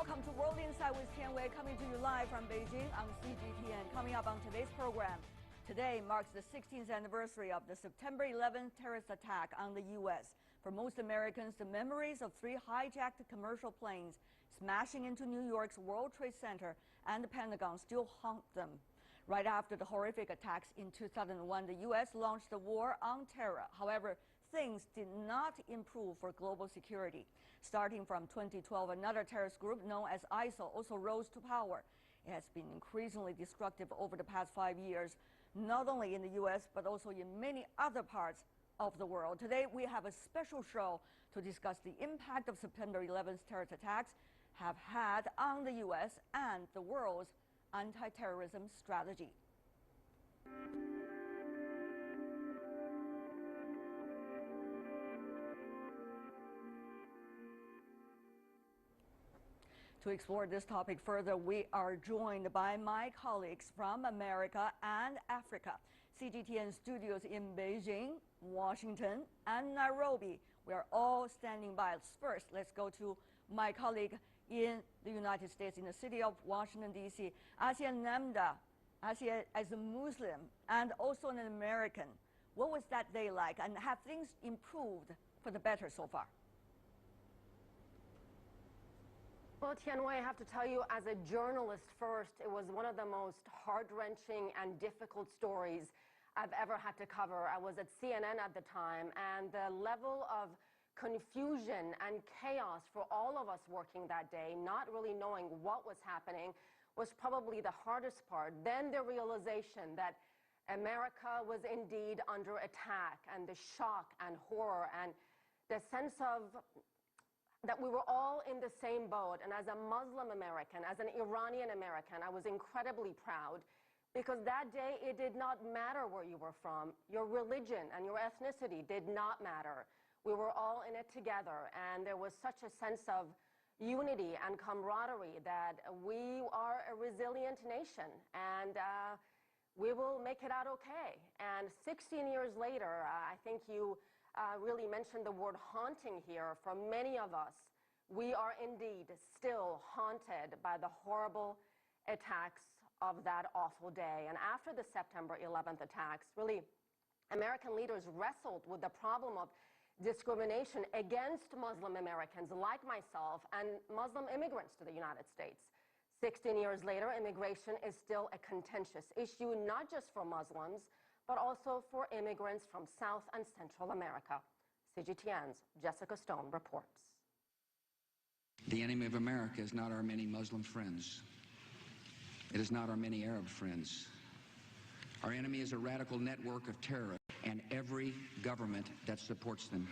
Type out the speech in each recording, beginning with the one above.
Welcome to World Insight with Tian Wei, coming to you live from Beijing on CGTN. Coming up on today's program, today marks the 16th anniversary of the September 11th terrorist attack on the U.S. For most Americans, the memories of 3 hijacked commercial planes smashing into New York's World Trade Center and the Pentagon still haunt them. Right after the horrific attacks in 2001, the U.S. launched the war on terror. However, things did not improve for global security. Starting from 2012, another terrorist group known as ISIL also rose to power. It has been increasingly destructive over the past 5 years, not only in the U.S., but also in many other parts of the world. Today, we have a special show to discuss the impact of September 11th terrorist attacks have had on the U.S. and the world's anti-terrorism strategy. To explore this topic further, we are joined by my colleagues from America and Africa. CGTN studios in Beijing, Washington, and Nairobi. We are all standing by. First, let's go to my colleague in the United States, in the city of Washington, D.C. Asia Namda, Asia, as a Muslim and also an American, what was that day like, and have things improved for the better so far? Well, Tian Wei, I have to tell you, as a journalist first, it was one of the most heart-wrenching and difficult stories I've ever had to cover. I was at CNN at the time, and the level of confusion and chaos for all of us working that day, not really knowing what was happening, was probably the hardest part. Then the realization that America was indeed under attack, and the shock and horror and the sense of that we were all in the same boat. And as a Muslim American, as an Iranian American, I was incredibly proud, because that day it did not matter where you were from. Your religion and your ethnicity did not matter. We were all in it together, and there was such a sense of unity and camaraderie that we are a resilient nation, and we will make it out okay. And 16 years later, I think you really mentioned the word haunting here. For many of us, we are indeed still haunted by the horrible attacks of that awful day. And after the September 11th attacks, really, American leaders wrestled with the problem of discrimination against Muslim Americans like myself and Muslim immigrants to the United States. 16 years later, immigration is still a contentious issue, not just for Muslims, but also for immigrants from South and Central America. CGTN's Jessica Stone reports. The enemy of America is not our many Muslim friends. It is not our many Arab friends. Our enemy is a radical network of terrorists and every government that supports them.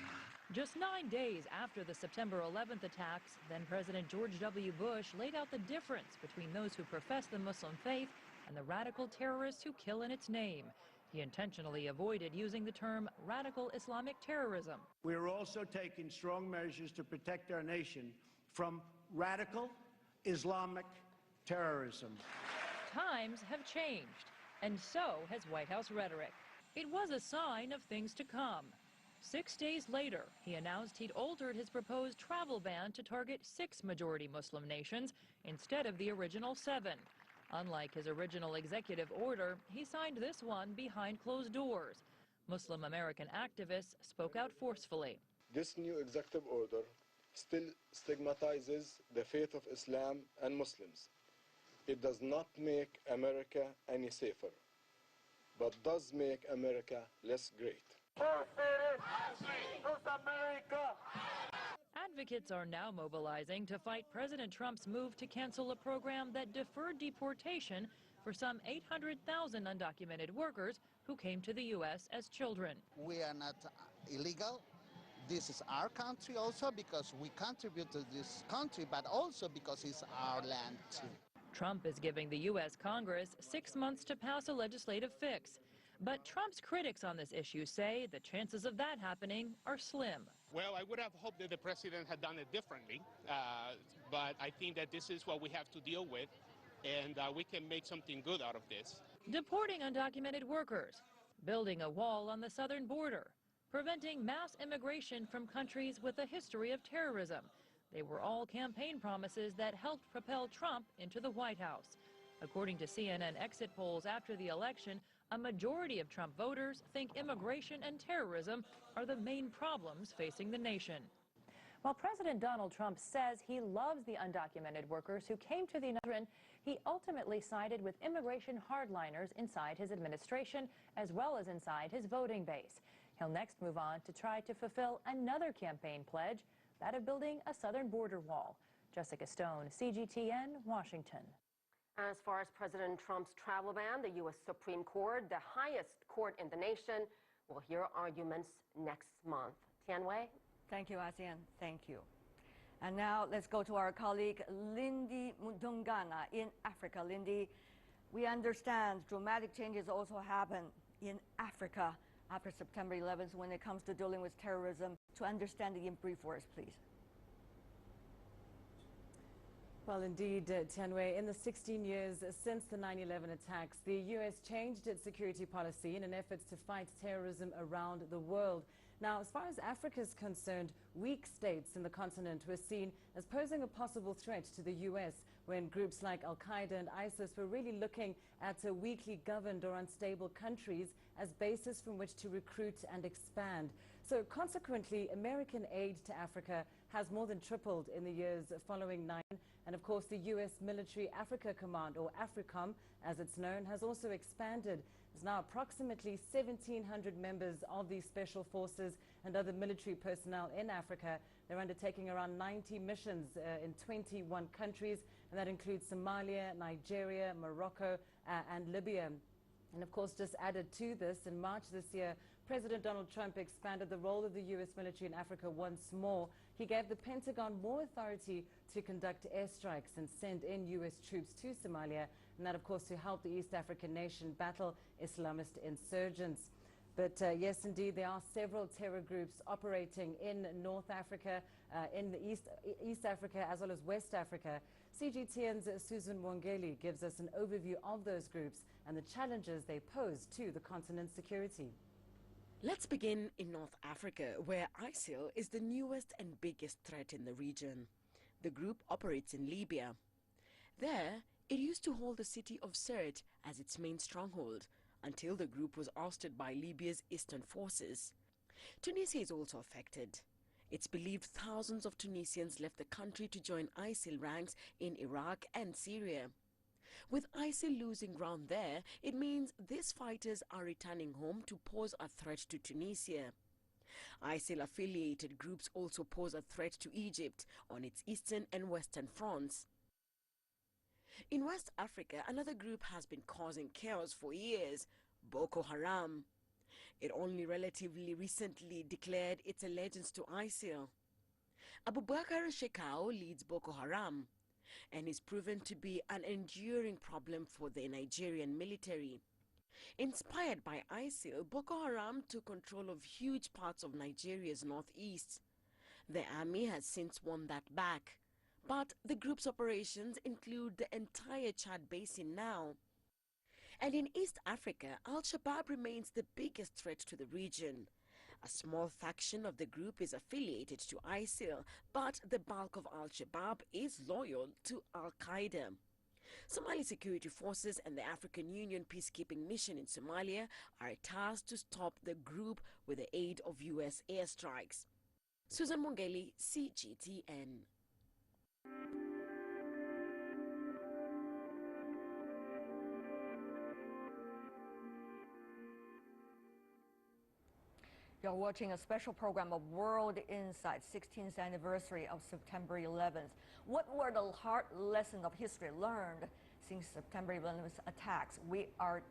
Just 9 days after the September 11th attacks, then President George W. Bush laid out the difference between those who profess the Muslim faith and the radical terrorists who kill in its name. He intentionally avoided using the term radical Islamic terrorism. We are also taking strong measures to protect our nation from radical Islamic terrorism. Times have changed, and so has White House rhetoric. It was a sign of things to come. 6 days later, he announced he'd altered his proposed travel ban to target 6 majority Muslim nations instead of the original 7. Unlike his original executive order, he signed this one behind closed doors. Muslim American activists spoke out forcefully. This new executive order still stigmatizes the faith of Islam and Muslims. It does not make America any safer, but does make America less great. Advocates are now mobilizing to fight President Trump's move to cancel a program that deferred deportation for some 800,000 undocumented workers who came to the U.S. as children. We are not illegal. This is our country also because we contribute to this country, but also because it's our land too. Trump is giving the U.S. Congress 6 months to pass a legislative fix. But Trump's critics on this issue say the chances of that happening are slim. Well, I would have hoped that the president had done it differently, but I think that this is what we have to deal with, and we can make something good out of this. Deporting undocumented workers, building a wall on the southern border, preventing mass immigration from countries with a history of terrorism. They were all campaign promises that helped propel Trump into the White House. According to CNN exit polls after the election, a majority of Trump voters think immigration and terrorism are the main problems facing the nation. While President Donald Trump says he loves the undocumented workers who came to the United States, he ultimately sided with immigration hardliners inside his administration as well as inside his voting base. He'll next move on to try to fulfill another campaign pledge, that of building a southern border wall. Jessica Stone, CGTN, Washington. As far as President Trump's travel ban, the U.S. Supreme Court, the highest court in the nation, will hear arguments next month. Tianwei? Thank you, ASEAN. Thank you. And now let's go to our colleague Lindy Mutungana in Africa. Lindy, we understand dramatic changes also happen in Africa after September 11th when it comes to dealing with terrorism. To understand it in brief words, please. Well, indeed, Tianwei, in the 16 years since the 9/11 attacks, the U.S. changed its security policy in an effort to fight terrorism around the world. Now, as far as Africa is concerned, weak states in the continent were seen as posing a possible threat to the U.S. when groups like Al-Qaeda and ISIL were really looking at weakly governed or unstable countries as basis from which to recruit and expand. So consequently, American aid to Africa has more than tripled in the years following 9/11. And of course, the U.S. Military Africa Command, or AFRICOM, as it's known, has also expanded. There's now approximately 1,700 members of these special forces and other military personnel in Africa. They're undertaking around 90 missions in 21 countries, and that includes Somalia, Nigeria, Morocco, and Libya. And of course, just added to this, in March this year, President Donald Trump expanded the role of the U.S. military in Africa once more. He gave the Pentagon more authority to conduct airstrikes and send in U.S. troops to Somalia, and that, of course, to help the East African nation battle Islamist insurgents. But yes, indeed, there are several terror groups operating in North Africa, in the East Africa, as well as West Africa. CGTN's Susan Mwangeli gives us an overview of those groups and the challenges they pose to the continent's security. Let's begin in North Africa, where ISIL is the newest and biggest threat in the region. The group operates in Libya. There, it used to hold the city of Sirte as its main stronghold, until the group was ousted by Libya's eastern forces. Tunisia is also affected. It's believed thousands of Tunisians left the country to join ISIL ranks in Iraq and Syria. With ISIL losing ground there, it means these fighters are returning home to pose a threat to Tunisia. ISIL-affiliated groups also pose a threat to Egypt on its eastern and western fronts. In West Africa, another group has been causing chaos for years, Boko Haram. It only relatively recently declared its allegiance to ISIL. Abubakar Shekau leads Boko Haram and is proven to be an enduring problem for the Nigerian military. Inspired by ISIL, Boko Haram took control of huge parts of Nigeria's northeast. The army has since won that back, but the group's operations include the entire Chad Basin now. And in East Africa, Al-Shabaab remains the biggest threat to the region. A small faction of the group is affiliated to ISIL, but the bulk of Al-Shabaab is loyal to Al-Qaeda. Somali security forces and the African Union peacekeeping mission in Somalia are tasked to stop the group with the aid of U.S. airstrikes. Susan Mwangeli, CGTN. You're watching a special program of World Insight, 16th anniversary of September 11th. What were the hard lessons of history learned since September 11th attacks? We are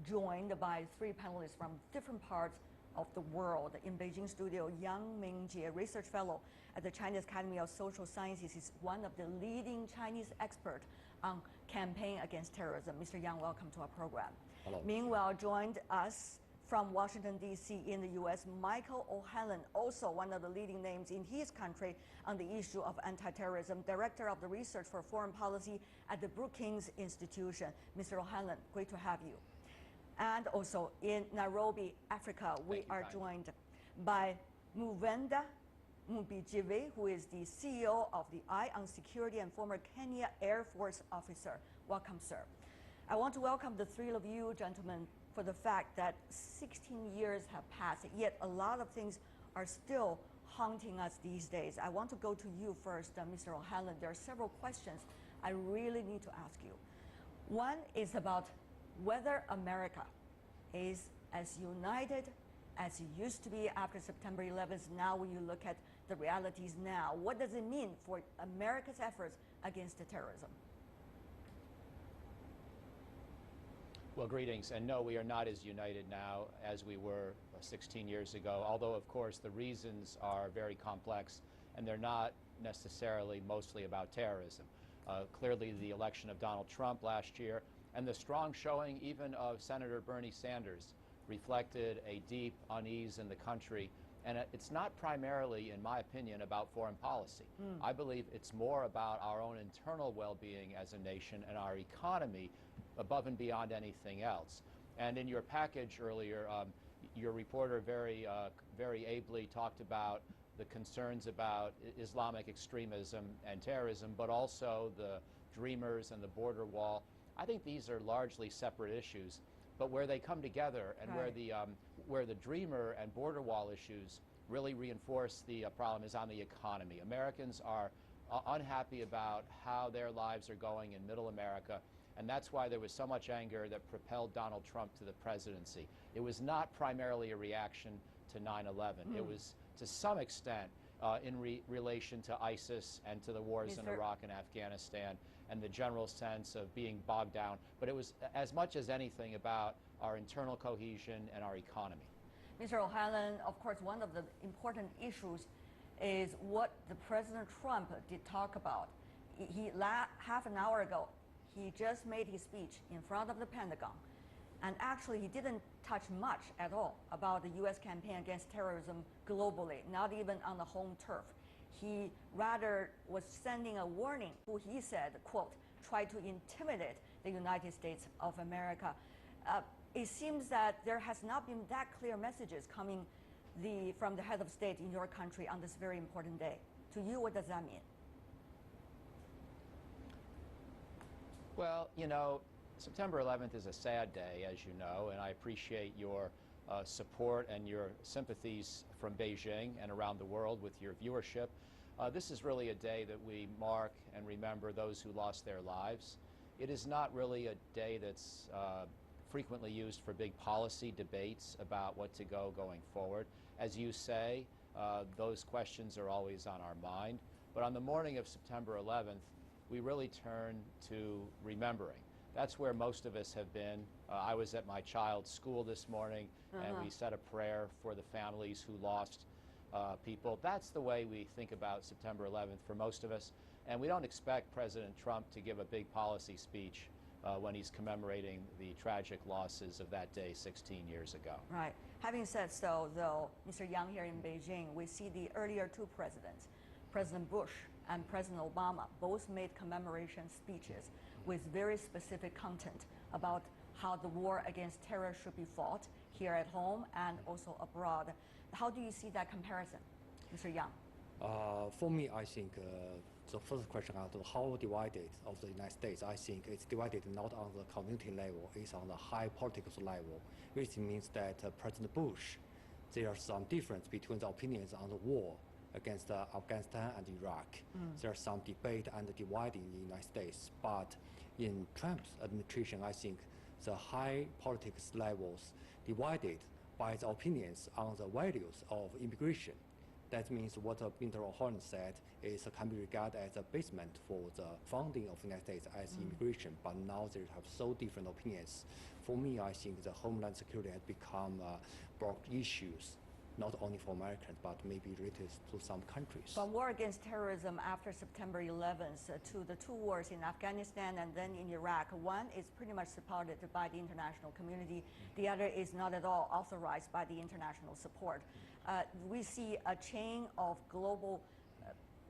joined by three panelists from different parts of the world. In Beijing studio, Yang Mingjie, research fellow at the Chinese Academy of Social Sciences, is one of the leading Chinese experts on campaign against terrorism. Mr. Yang, welcome to our program. Hello. Meanwhile, joined us from Washington, D.C. in the U.S., Michael O'Hanlon, also one of the leading names in his country on the issue of anti-terrorism, director of the Research for Foreign Policy at the Brookings Institution. Mr. O'Hanlon, great to have you. And also in Nairobi, Africa, we are joined by Muvenda Mbijive, who is the CEO of the Eye on Security and former Kenya Air Force officer. Welcome, sir. I want to welcome the three of you, gentlemen, for the fact that 16 years have passed, yet a lot of things are still haunting us these days. I want to go to you first, Mr. O'Hanlon. There are several questions I really need to ask you. One is about whether America is as united as it used to be after September 11th. Now, when you look at the realities now, what does it mean for America's efforts against the terrorism? Well, greetings. And no, we are not as united now as we were 16 years ago, although, of course, the reasons are very complex, and they're not necessarily mostly about terrorism. Clearly, the election of Donald Trump last year and the strong showing even of Senator Bernie Sanders reflected a deep unease in the country. And it's not primarily, in my opinion, about foreign policy. I believe it's more about our own internal well-being as a nation and our economy above and beyond anything else. And in your package earlier, your reporter very ably talked about the concerns about Islamic extremism and terrorism, but also the Dreamers and the border wall. I think these are largely separate issues, but where they come together and where the Dreamer and border wall issues really reinforce the problem is on the economy. Americans are unhappy about how their lives are going in middle America, and that's why there was so much anger that propelled Donald Trump to the presidency. It was not primarily a reaction to 9/11. It was, to some extent, in relation to ISIS and to the wars in Iraq and Afghanistan and the general sense of being bogged down. But it was as much as anything about our internal cohesion and our economy. Mr. O'Hanlon, of course, one of the important issues is what the President Trump did talk about. Half an hour ago, he just made his speech in front of the Pentagon. And actually, he didn't touch much at all about the U.S. campaign against terrorism globally, not even on the home turf. He rather was sending a warning, who he said, quote, try to intimidate the United States of America. It seems that there has not been that clear messages coming from the head of state in your country on this very important day. To you, what does that mean? Well, you know, September 11th is a sad day, as you know, and I appreciate your support and your sympathies from Beijing and around the world with your viewership. This is really a day that we mark and remember those who lost their lives. It is not really a day that's frequently used for big policy debates about what to going forward. As you say, those questions are always on our mind. But on the morning of September 11th, we really turn to remembering. That's where most of us have been. I was at my child's school this morning, and we said a prayer for the families who lost people. That's the way we think about September 11th for most of us. And we don't expect President Trump to give a big policy speech when he's commemorating the tragic losses of that day 16 years ago. Right. Having said so, though, Mr. Yang, here in Beijing, we see the earlier two presidents, President Bush and President Obama, both made commemoration speeches with very specific content about how the war against terror should be fought here at home and also abroad. How do you see that comparison, Mr. Yang? For me, I think the first question about how divided of the United States, I think it's divided not on the community level, it's on the high political level, which means that President Bush, there are some difference between the opinions on the war against Afghanistan and Iraq. There's some debate and dividing in the United States, but in Trump's administration, I think the high politics levels divided by the opinions on the values of immigration. That means what Mr. O'Hanlon said is can be regarded as a basement for the founding of the United States as immigration, but now they have so different opinions. For me, I think the Homeland Security has become broad issues, not only for Americans, but maybe related to some countries. But war against terrorism after September 11th, to the two wars in Afghanistan and then in Iraq, one is pretty much supported by the international community. The other is not at all authorized by the international support. We see a chain of global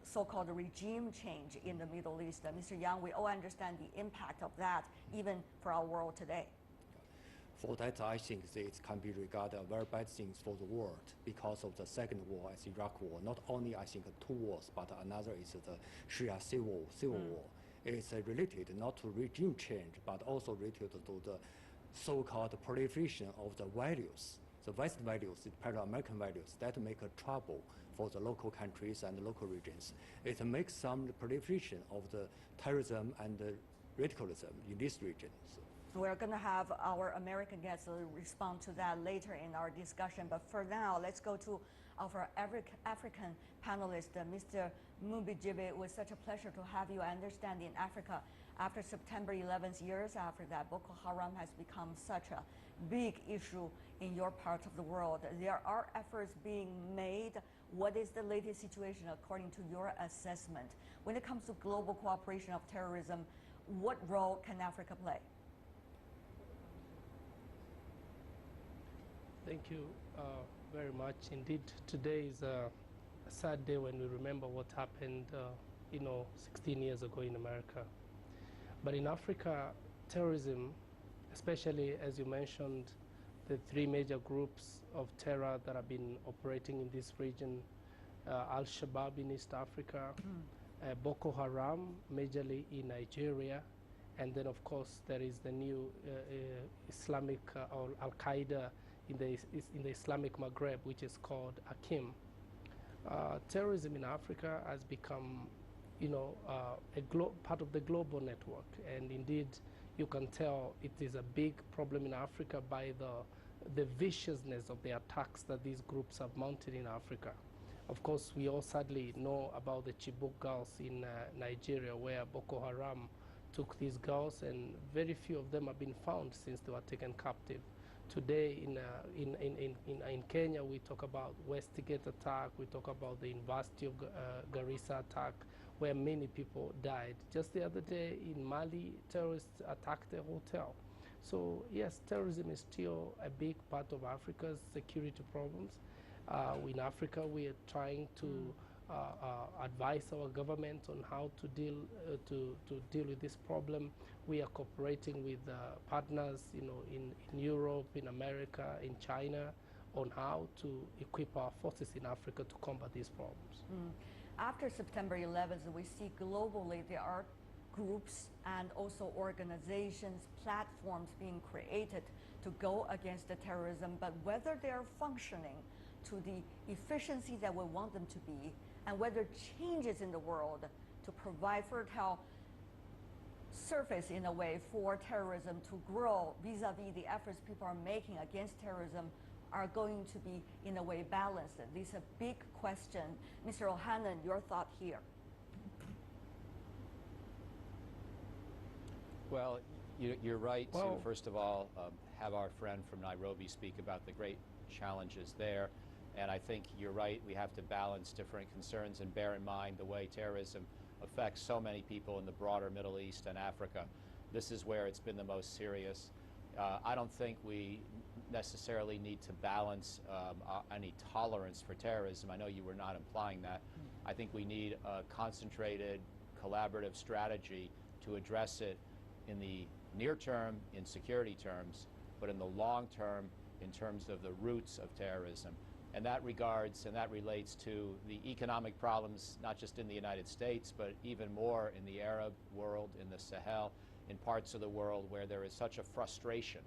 so-called regime change in the Middle East. Mr. Yang, we all understand the impact of that, even for our world today. For that, I think it can be regarded a very bad thing for the world because of the second war, as Iraq War. Not only, I think, two wars, but another is the Shia civil war. It's related not to regime change, but also related to the so-called proliferation of the values, the West values, the Pan-American values that make a trouble for the local countries and local regions. It makes some proliferation of the terrorism and the radicalism in these regions. We're going to have our American guests respond to that later in our discussion. But for now, let's go to our African panelist, Mr. Mubijibe. It was such a pleasure to have you. I understand in Africa, after September 11th, years after that, Boko Haram has become such a big issue in your part of the world. There are efforts being made. What is the latest situation according to your assessment? When it comes to global cooperation of terrorism, what role can Africa play? Thank you very much. Indeed, today is a sad day when we remember what happened, 16 years ago in America. But in Africa, terrorism, especially as you mentioned, the three major groups of terror that have been operating in this region, Al-Shabaab in East Africa, Boko Haram, majorly in Nigeria, and then of course there is the new Islamic or Al-Qaeda in the Islamic Maghreb, which is called Akim. Terrorism in Africa has become, part of the global network, and indeed, you can tell it is a big problem in Africa by the viciousness of the attacks that these groups have mounted in Africa. Of course, we all sadly know about the Chibok girls in Nigeria, where Boko Haram took these girls, and very few of them have been found since they were taken captive. Today in Kenya, we talk about Westgate attack, we talk about the University of Garissa attack, where many people died. Just the other day in Mali, terrorists attacked a hotel. So yes, terrorism is still a big part of Africa's security problems. In Africa, we are trying to advise our government on how to deal with this problem. We are cooperating with partners, in Europe, in America, in China, on how to equip our forces in Africa to combat these problems. After September 11th, we see globally there are groups and also organizations, platforms being created to go against the terrorism, but whether they are functioning to the efficiency that we want them to be, and whether changes in the world to provide fertile surface in a way for terrorism to grow vis-a-vis the efforts people are making against terrorism are going to be in a way balanced. This is a big question. Mr. O'Hanlon, your thought here. Well, you're right to, first of all, have our friend from Nairobi speak about the great challenges there. And I think you're right, we have to balance different concerns and bear in mind the way terrorism affects so many people in the broader Middle East and Africa. This is where it's been the most serious. I don't think we necessarily need to balance any tolerance for terrorism. I know you were not implying that. I think we need a concentrated, collaborative strategy to address it in the near term in security terms, but in the long term in terms of the roots of terrorism. And that regards and that relates to the economic problems, not just in the United States, but even more in the Arab world, in the Sahel, in parts of the world where there is such a frustration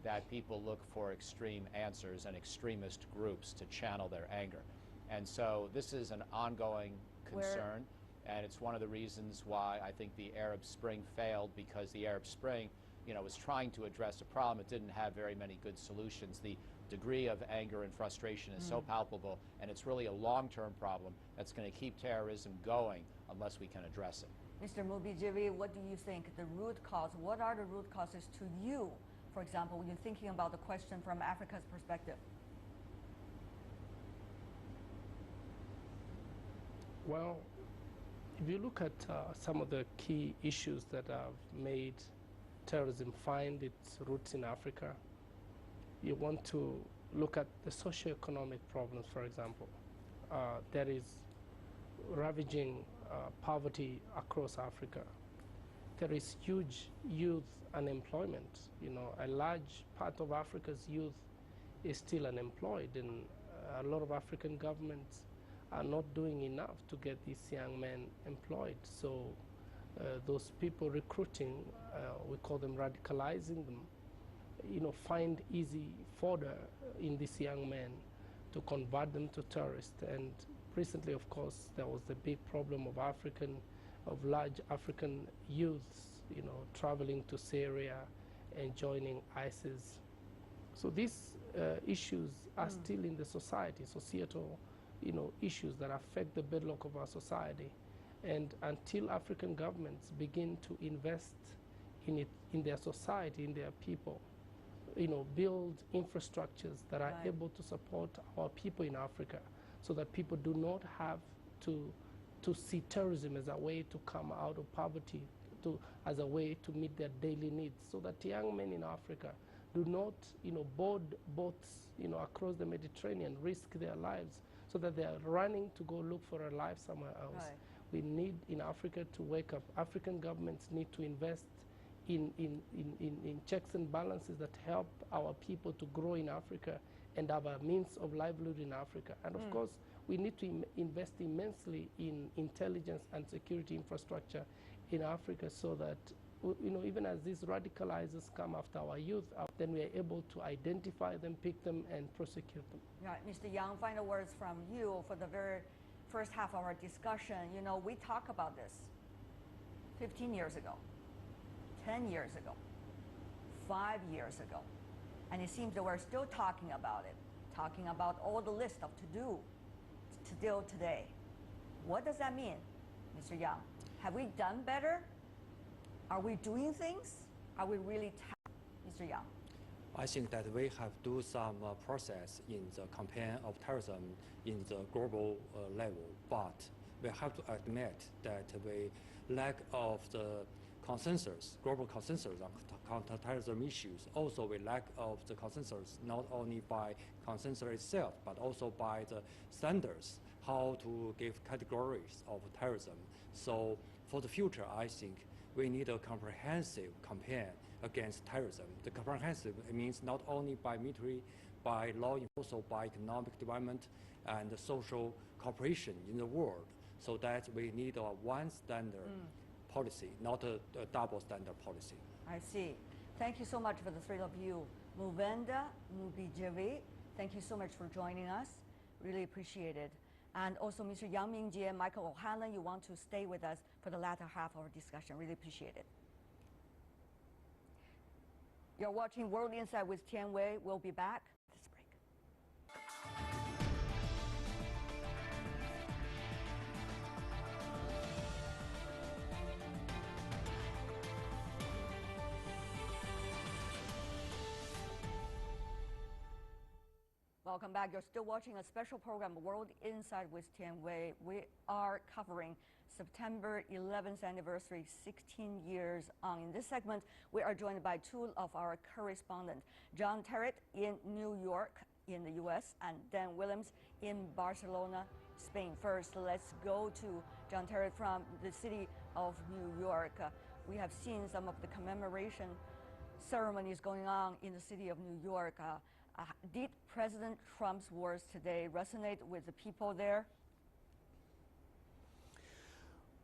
that people look for extreme answers and extremist groups to channel their anger. And so this is an ongoing concern, and it's one of the reasons why I think the Arab Spring failed, because the Arab Spring, was trying to address a problem. It didn't have very many good solutions. The degree of anger and frustration is so palpable, and it's really a long-term problem that's going to keep terrorism going unless we can address it. Mr. Mubijibe, what do you think the root cause? What are the root causes to you, for example, when you're thinking about the question from Africa's perspective? Well, if you look at some of the key issues that have made terrorism find its roots in Africa, you want to look at the socioeconomic problems, for example. There is ravaging poverty across Africa. there is huge youth unemployment. You know, a large part of Africa's youth is still unemployed, and a lot of African governments are not doing enough to get these young men employed. So those people recruiting, we call them radicalizing them, you know, find easy fodder in these young men to convert them to terrorists. And recently, of course, there was the big problem of large African youths, you know, traveling to Syria and joining ISIS. So these issues are still in the society, societal, you know, issues that affect the bedrock of our society. And until African governments begin to invest in it, in their society, in their people, you know, build infrastructures that are able to support our people in Africa, so that people do not have to see terrorism as a way to come out of poverty, as a way to meet their daily needs, so that young men in Africa do not, you know, board boats, you know, across the Mediterranean, risk their lives, so that they are running to go look for a life somewhere else. Right. We need in Africa to wake up. African governments need to invest in checks and balances that help our people to grow in Africa and have a means of livelihood in Africa. And of course, we need to invest immensely in intelligence and security infrastructure in Africa, so that, you know, even as these radicalizers come after our youth, then we are able to identify them, pick them, and prosecute them. Right, Mr. Yang, final words from you for the very first half of our discussion. You know, we talked about this 15 years ago, 10 years ago, 5 years ago, and it seems that we're still talking about it, talking about all the list of to-do still today. What does that mean, Mr. Yang? Have we done better? Are we doing things? Are we really Mr. Yang? I think that we have to do some process in the campaign of terrorism in the global level, but we have to admit that we lack of the consensus, global consensus on counterterrorism issues. Also, we lack of the consensus not only by consensus itself, but also by the standards, how to give categories of terrorism. So for the future, I think we need a comprehensive campaign against terrorism. The comprehensive means not only by military, by law, also by economic development and social cooperation in the world, so that we need a one standard policy, not a double standard policy. I see. Thank you so much for the three of you. Muvenda Mubijevi, thank you so much for joining us. Really appreciate it. And also Mr. Yang Mingjie and Michael O'Hanlon, you want to stay with us for the latter half of our discussion. Really appreciate it. You're watching World Insight with Tian Wei. We'll be back. This break. Welcome back. You're still watching a special program, World Insight with Tian Wei. We are covering September 11th anniversary, 16 years on. In this segment, we are joined by two of our correspondents, John Terrett in New York in the U.S. and Dan Williams in Barcelona, Spain. First, let's go to John Terrett from the city of New York. We have seen some of the commemoration ceremonies going on in the city of New York. Did President Trump's words today resonate with the people there?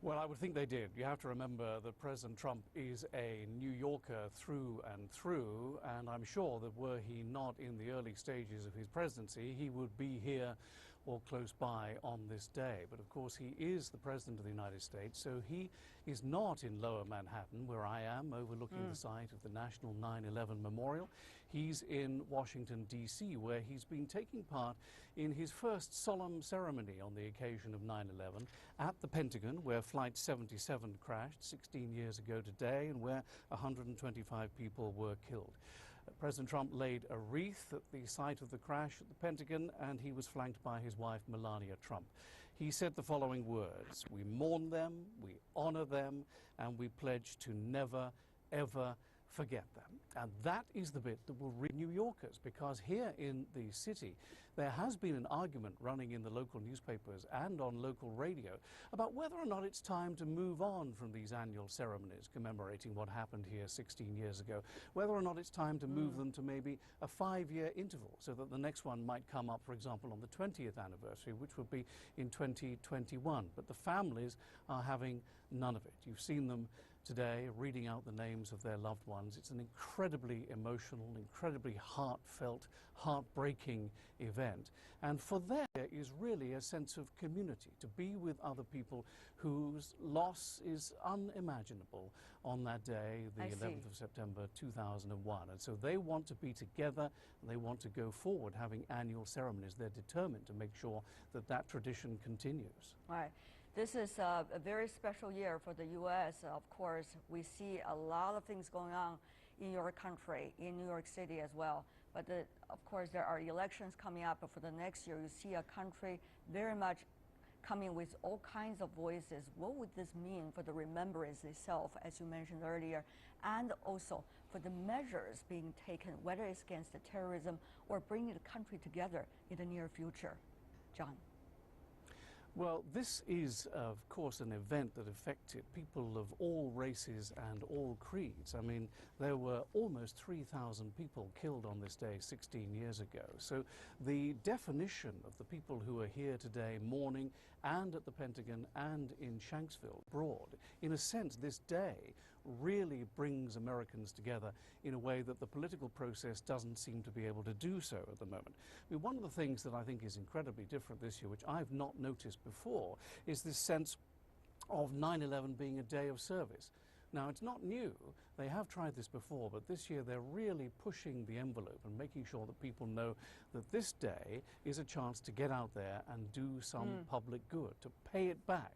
Well, I would think they did. You have to remember that President Trump is a New Yorker through and through, and I'm sure that were he not in the early stages of his presidency, he would be here or close by on this day. But of course, he is the President of the United States, so he is not in Lower Manhattan, where I am, overlooking the site of the National 9/11 Memorial. He's in Washington, D.C., where he's been taking part in his first solemn ceremony on the occasion of 9/11 at the Pentagon, where Flight 77 crashed 16 years ago today and where 125 people were killed. President Trump laid a wreath at the site of the crash at the Pentagon, and he was flanked by his wife, Melania Trump. He said the following words: "We mourn them, we honor them, and we pledge to never, ever forget them. And that is the bit that will reach New Yorkers, because here in the city there has been an argument running in the local newspapers and on local radio about whether or not it's time to move on from these annual ceremonies commemorating what happened here 16 years ago, whether or not it's time to move them to maybe a 5-year interval so that the next one might come up, for example, on the 20th anniversary, which would be in 2021. But the families are having none of it. You've seen them today reading out the names of their loved ones. It's an incredibly emotional, incredibly heartfelt, heartbreaking event. And for them, there is really a sense of community, to be with other people whose loss is unimaginable on that day, the 11th of September 2001. And so they want to be together, and they want to go forward having annual ceremonies. They're determined to make sure that that tradition continues. Right. This is a very special year for the U.S. Of course, we see a lot of things going on in your country, in New York City as well. But of course, there are elections coming up for the next year. You see a country very much coming with all kinds of voices. What would this mean for the remembrance itself, as you mentioned earlier, and also for the measures being taken, whether it's against the terrorism or bringing the country together in the near future? John. Well, this is, of course, an event that affected people of all races and all creeds. I mean, there were almost 3,000 people killed on this day 16 years ago. So the definition of the people who are here today mourning, and at the Pentagon and in Shanksville abroad, in a sense, this day really brings Americans together in a way that the political process doesn't seem to be able to do so at the moment. I mean, one of the things that I think is incredibly different this year, which I've not noticed before, is this sense of 9/11 being a day of service. Now, it's not new. They have tried this before, but this year they're really pushing the envelope and making sure that people know that this day is a chance to get out there and do some public good, to pay it back.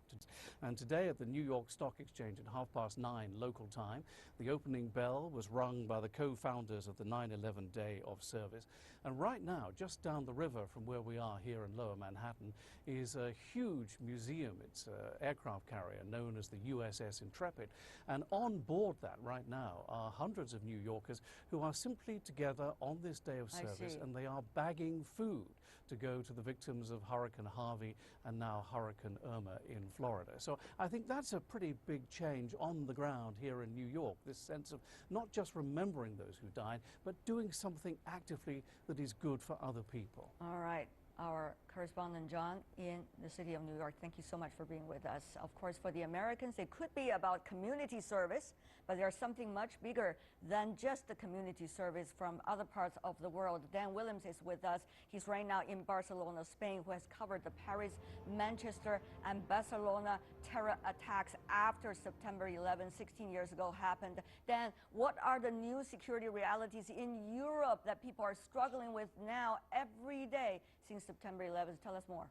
And today at the New York Stock Exchange at 9:30 local time, the opening bell was rung by the co-founders of the 9/11 Day of Service. And right now, just down the river from where we are here in Lower Manhattan, is a huge museum. It's an aircraft carrier known as the USS Intrepid. And on board that right now are hundreds of New Yorkers who are simply together on this day of service, and they are bagging food to go to the victims of Hurricane Harvey and now Hurricane Irma in Florida. So I think that's a pretty big change on the ground here in New York, this sense of not just remembering those who died, but doing something actively that is good for other people. All right. Our correspondent John in the city of New York, thank you so much for being with us. Of course, for the Americans, it could be about community service, but there's something much bigger than just the community service from other parts of the world. Dan Williams is with us. He's right now in Barcelona, Spain, who has covered the Paris, Manchester, and Barcelona terror attacks after September 11, 16 years ago happened. Dan, what are the new security realities in Europe that people are struggling with now every day since September 11th? Tell us more.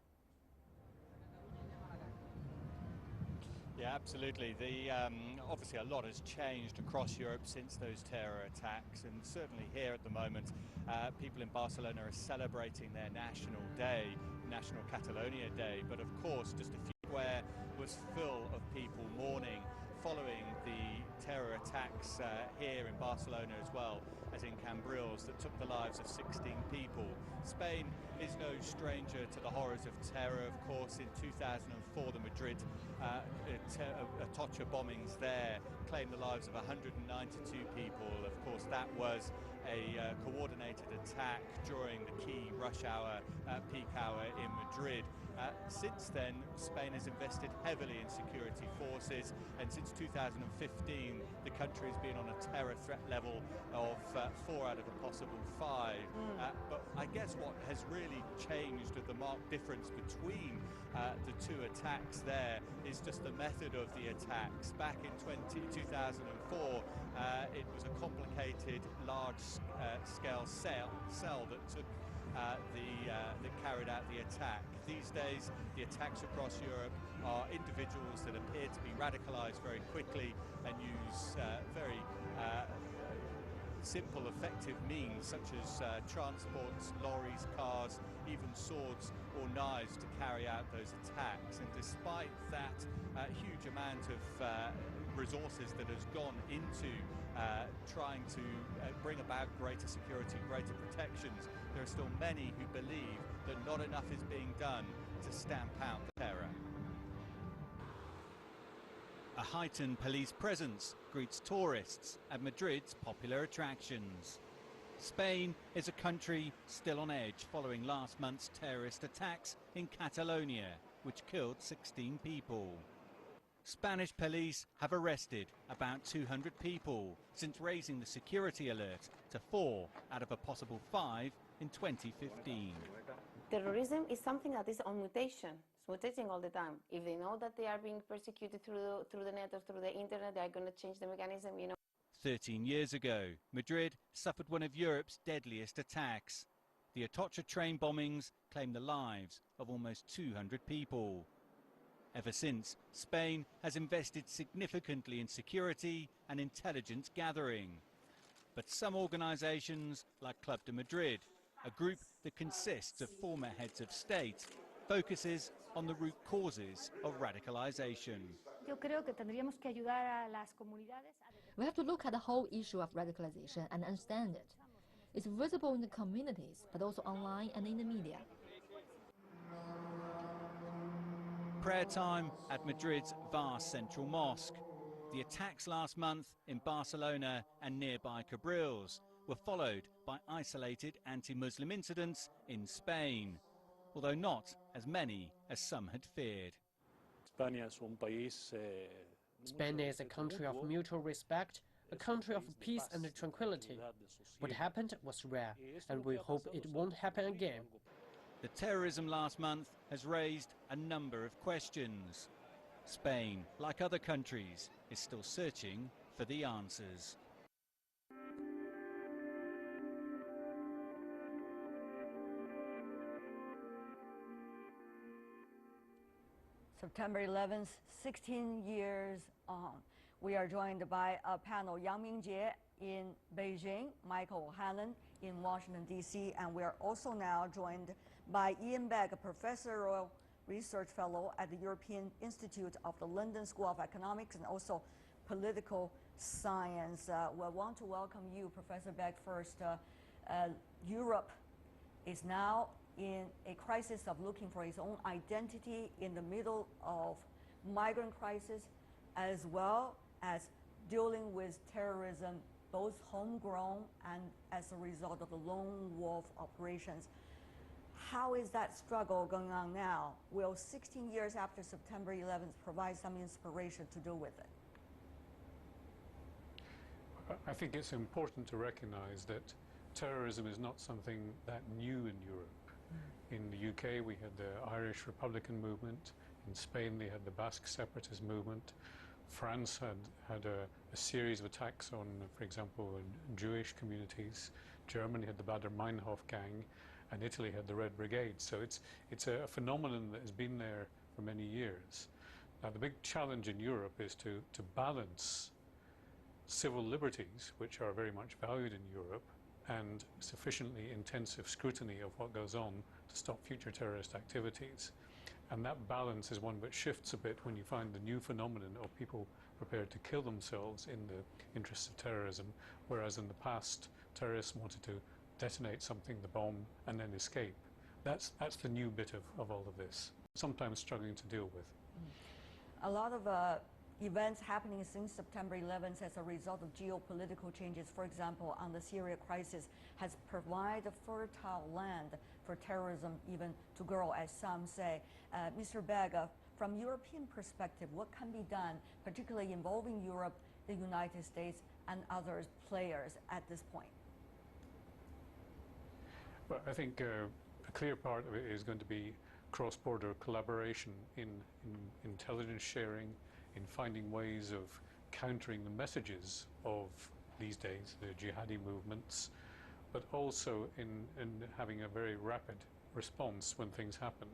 Yeah, absolutely. Obviously a lot has changed across Europe since those terror attacks, and certainly here at the moment, people in Barcelona are celebrating their national day, National Catalonia Day. But of course, just a few square was full of people mourning following the terror attacks here in Barcelona as well as in Cambrils that took the lives of 16 people. Spain is no stranger to the horrors of terror. Of course, in 2004, the Madrid Atocha bombings there claimed the lives of 192 people. Of course, that was a coordinated attack during the key rush hour, peak hour in Madrid. Since then, Spain has invested heavily in security forces, and since 2015, the country has been on a terror threat level of 4 out of a possible 5. But I guess what has really changed, the marked difference between the two attacks there, is just the method of the attacks. Back in 2004, it was a complicated, large-scale cell that took that carried out the attack. These days, the attacks across Europe are individuals that appear to be radicalized very quickly and use very simple, effective means such as transports, lorries, cars, even swords or knives to carry out those attacks. And despite that huge amount of resources that has gone into trying to bring about greater security, greater protections, there are still many who believe that not enough is being done to stamp out the terror. A heightened police presence greets tourists at Madrid's popular attractions. Spain is a country still on edge following last month's terrorist attacks in Catalonia, which killed 16 people. Spanish police have arrested about 200 people since raising the security alert to 4 out of a possible 5 in 2015. Terrorism is something that is on mutation. It's mutating all the time. If they know that they are being persecuted through the net or through the internet, they are going to change the mechanism, 13 years ago, Madrid suffered one of Europe's deadliest attacks. The Atocha train bombings claimed the lives of almost 200 people. Ever since, Spain has invested significantly in security and intelligence gathering. But some organisations, like Club de Madrid, a group that consists of former heads of state, focuses on the root causes of radicalisation. We have to look at the whole issue of radicalization and understand it. It's visible in the communities, but also online and in the media. Prayer time at Madrid's vast central mosque. The attacks last month in Barcelona and nearby Cabrils were followed by isolated anti-Muslim incidents in Spain, although not as many as some had feared. Spain is a country of mutual respect, a country of peace and tranquility. What happened was rare, and we hope it won't happen again. The terrorism last month has raised a number of questions. Spain, like other countries, is still searching for the answers. September 11th, 16 years on. We are joined by a panel, Yang Mingjie in Beijing, Michael O'Hanlon in Washington, D.C., and we are also now joined by Ian Begg, a professorial research fellow at the European Institute of the London School of Economics and also political science. We want to welcome you, Professor Begg, first. Europe is now in a crisis of looking for its own identity in the middle of migrant crisis, as well as dealing with terrorism, both homegrown and as a result of the lone wolf operations. How is that struggle going on now? Will 16 years after September 11th provide some inspiration to deal with it? I think it's important to recognize that terrorism is not something that new in Europe. In the UK, we had the Irish Republican movement. In Spain, they had the Basque separatist movement. France had a series of attacks on, for example, Jewish communities. Germany had the Baader-Meinhof gang, and Italy had the Red Brigade. So it's a phenomenon that has been there for many years. Now, the big challenge in Europe is to balance civil liberties, which are very much valued in Europe, and sufficiently intensive scrutiny of what goes on to stop future terrorist activities. And that balance is one which shifts a bit when you find the new phenomenon of people prepared to kill themselves in the interests of terrorism, whereas in the past, terrorists wanted to detonate something, the bomb, and then escape. That's the new bit of all of this, sometimes struggling to deal with. A lot of events happening since September 11th as a result of geopolitical changes, for example, on the Syria crisis, has provided fertile land for terrorism even to grow, as some say. Mr. Begg, from European perspective, what can be done, particularly involving Europe, the United States, and other players at this point? Well, I think a clear part of it is going to be cross-border collaboration in intelligence sharing, in finding ways of countering the messages of these days, the jihadi movements, but also in having a very rapid response when things happen.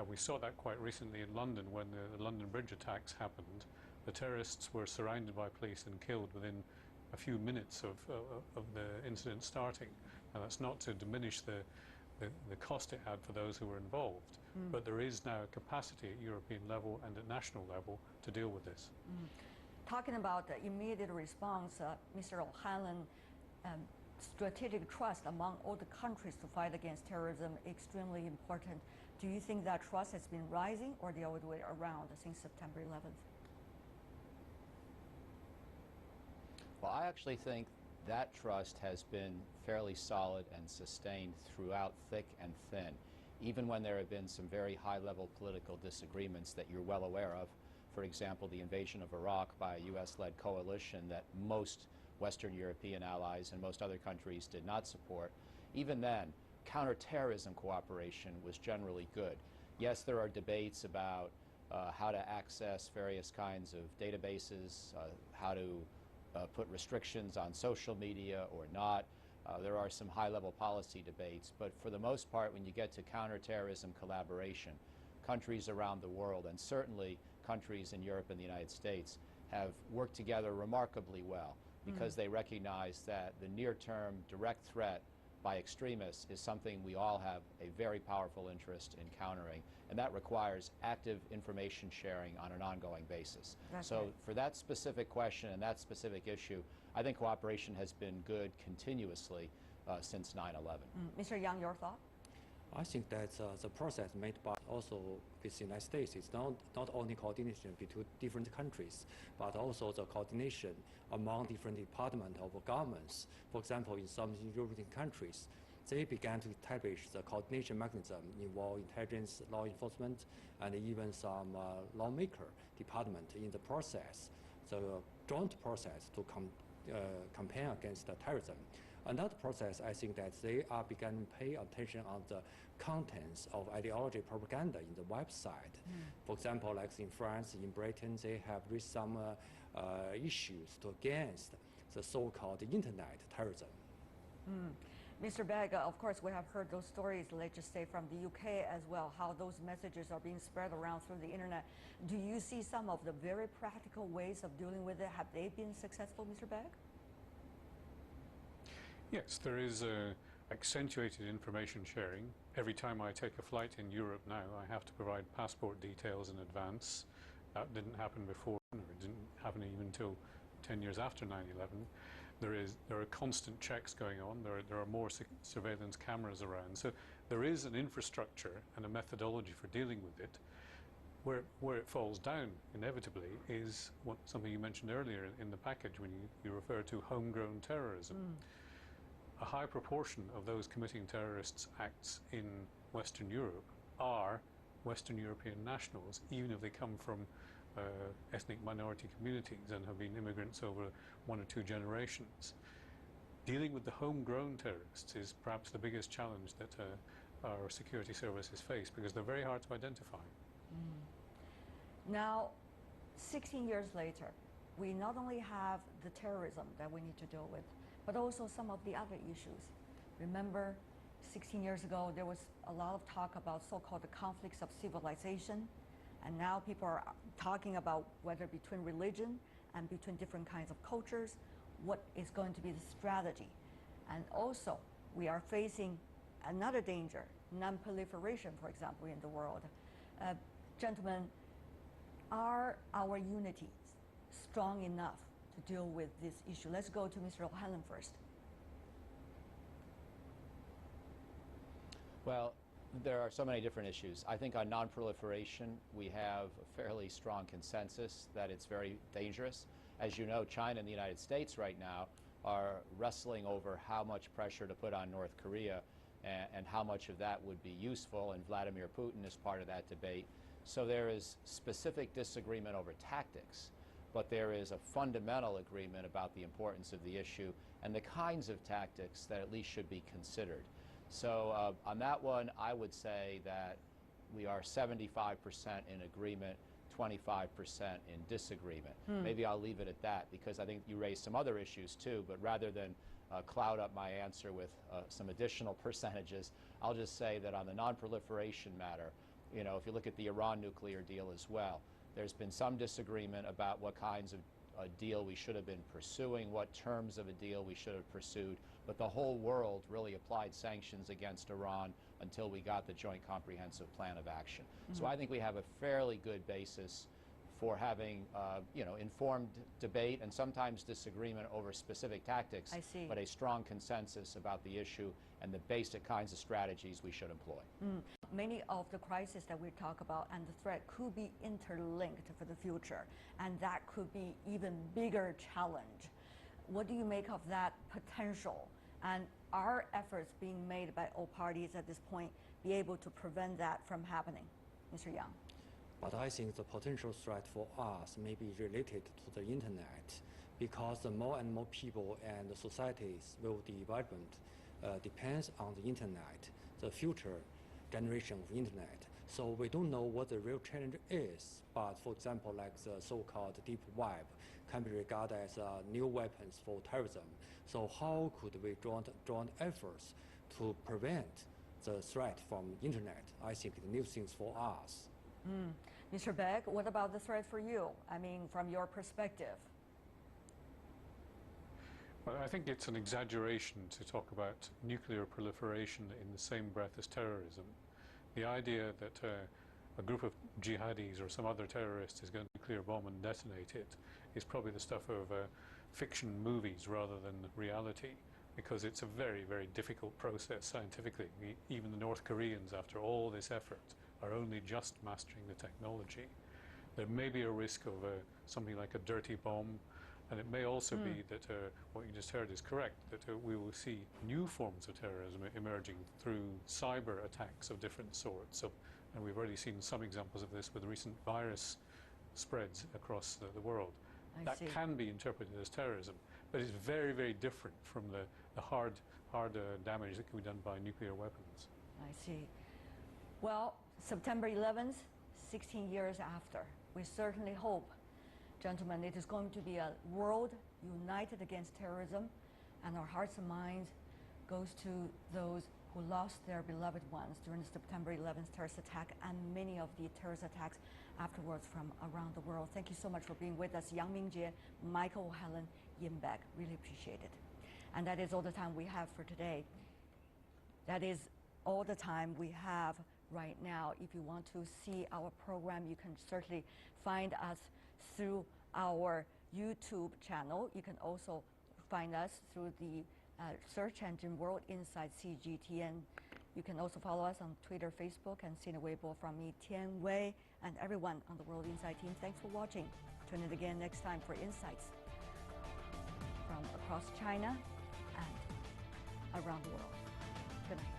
We saw that quite recently in London when the London Bridge attacks happened. The terrorists were surrounded by police and killed within a few minutes of the incident starting. Now, that's not to diminish the cost it had for those who were involved, but there is now a capacity at European level and at national level to deal with this. talking about the immediate response, Mr. O'Hanlon, strategic trust among all the countries to fight against terrorism extremely important. Do you think that trust has been rising or the other way around since September 11th? Well, I actually think that trust has been fairly solid and sustained throughout thick and thin, even when there have been some very high-level political disagreements that you're well aware of. For example, the invasion of Iraq by a U.S.-led coalition that most Western European allies and most other countries did not support. Even then, counterterrorism cooperation was generally good. Yes, there are debates about how to access various kinds of databases, how to put restrictions on social media or not. There are some high-level policy debates, but for the most part, when you get to counterterrorism collaboration, countries around the world, and certainly countries in Europe and the United States, have worked together remarkably well because they recognize that the near-term direct threat by extremists is something we all have a very powerful interest in countering, and that requires active information sharing on an ongoing basis. So for that specific question and that specific issue, I think cooperation has been good continuously since 9/11. Mr. Yang, your thought? I think that the process made by also with the United States is not only coordination between different countries, but also the coordination among different departments of governments. For example, in some European countries, they began to establish the coordination mechanism involving intelligence, law enforcement, and even some lawmaker department in the process, the joint process to campaign against terrorism. Another process, I think that they are beginning to pay attention on the contents of ideology propaganda in the website. For example, like in France, in Britain, they have raised some issues against the so-called internet terrorism. Mr. Begg, of course, we have heard those stories, let's just say, from the UK as well, how those messages are being spread around through the internet. Do you see some of the very practical ways of dealing with it? Have they been successful, Mr. Begg? Yes, there is accentuated information sharing. Every time I take a flight in Europe now, I have to provide passport details in advance. That didn't happen before, or it didn't happen even until 10 years after 9/11. There are constant checks going on. There are more surveillance cameras around. So there is an infrastructure and a methodology for dealing with it. Where it falls down, inevitably, is something you mentioned earlier in the package when you refer to homegrown terrorism. A high proportion of those committing terrorist acts in Western Europe are Western European nationals, even if they come from ethnic minority communities and have been immigrants over 1 or 2 generations. Dealing with the homegrown terrorists is perhaps the biggest challenge that our security services face, because they're very hard to identify. Now, 16 years later, we not only have the terrorism that we need to deal with, but also some of the other issues. Remember, 16 years ago, there was a lot of talk about so-called the conflicts of civilization, and now people are talking about whether between religion and between different kinds of cultures, what is going to be the strategy. And also, we are facing another danger, non-proliferation, for example, in the world. Gentlemen, are our unities strong enough to deal with this issue? Let's go to Mr. O'Hanlon first. Well, there are so many different issues. I think on non-proliferation, we have a fairly strong consensus that it's very dangerous. As you know, China and the United States right now are wrestling over how much pressure to put on North Korea and how much of that would be useful, and Vladimir Putin is part of that debate. So there is specific disagreement over tactics, but there is a fundamental agreement about the importance of the issue and the kinds of tactics that at least should be considered. So on that one, I would say that we are 75% in agreement, 25% in disagreement. Maybe I'll leave it at that, because I think you raised some other issues too, but rather than cloud up my answer with some additional percentages, I'll just say that on the non-proliferation matter, you know, if you look at the Iran nuclear deal as well, there's been some disagreement about what kinds of a deal we should have been pursuing, what terms of a deal we should have pursued, but the whole world really applied sanctions against Iran until we got the Joint Comprehensive Plan of Action. So I think we have a fairly good basis for having, informed debate and sometimes disagreement over specific tactics, but a strong consensus about the issue and the basic kinds of strategies we should employ. Many of the crises that we talk about and the threat could be interlinked for the future, and that could be even bigger challenge. What do you make of that potential? And are efforts being made by all parties at this point be able to prevent that from happening? Mr. Yang. But I think the potential threat for us may be related to the internet, because the more and more people and societies will development depends on the internet, the future generation of internet. So we don't know what the real challenge is, but for example, like the so-called deep web can be regarded as new weapons for terrorism. So how could we join efforts to prevent the threat from internet? I think the new things for us. Mr. Beck, what about the threat for you? I mean, from your perspective. Well, I think it's an exaggeration to talk about nuclear proliferation in the same breath as terrorism. The idea that a group of jihadis or some other terrorist is going to nuclear bomb and detonate it is probably the stuff of fiction movies rather than reality, because it's a very, very difficult process scientifically. Even the North Koreans, after all this effort, are only just mastering the technology. There may be a risk of something like a dirty bomb, and it may also be that what you just heard is correct, that we will see new forms of terrorism emerging through cyber attacks of different sorts. And we've already seen some examples of this with recent virus spreads across the world. That can be interpreted as terrorism, but it's very, very different from the hard damage that can be done by nuclear weapons. I see. Well, September 11th, 16 years after, we certainly hope, gentlemen, it is going to be a world united against terrorism, and our hearts and minds goes to those who lost their beloved ones during the September 11th terrorist attack and many of the terrorist attacks afterwards from around the world. Thank you so much for being with us, Yang Mingjie, Michael Helen Yinbeck. Really appreciate it. And that is all the time we have for today. That is all the time we have right now. If you want to see our program, you can certainly find us through our YouTube channel. You can also find us through the search engine World Insight CGTN. You can also follow us on Twitter, Facebook, and Sina Weibo. From me, Tian Wei, and everyone on the World Insight team, thanks for watching. Tune in again next time for insights from across China and around the world. Good night.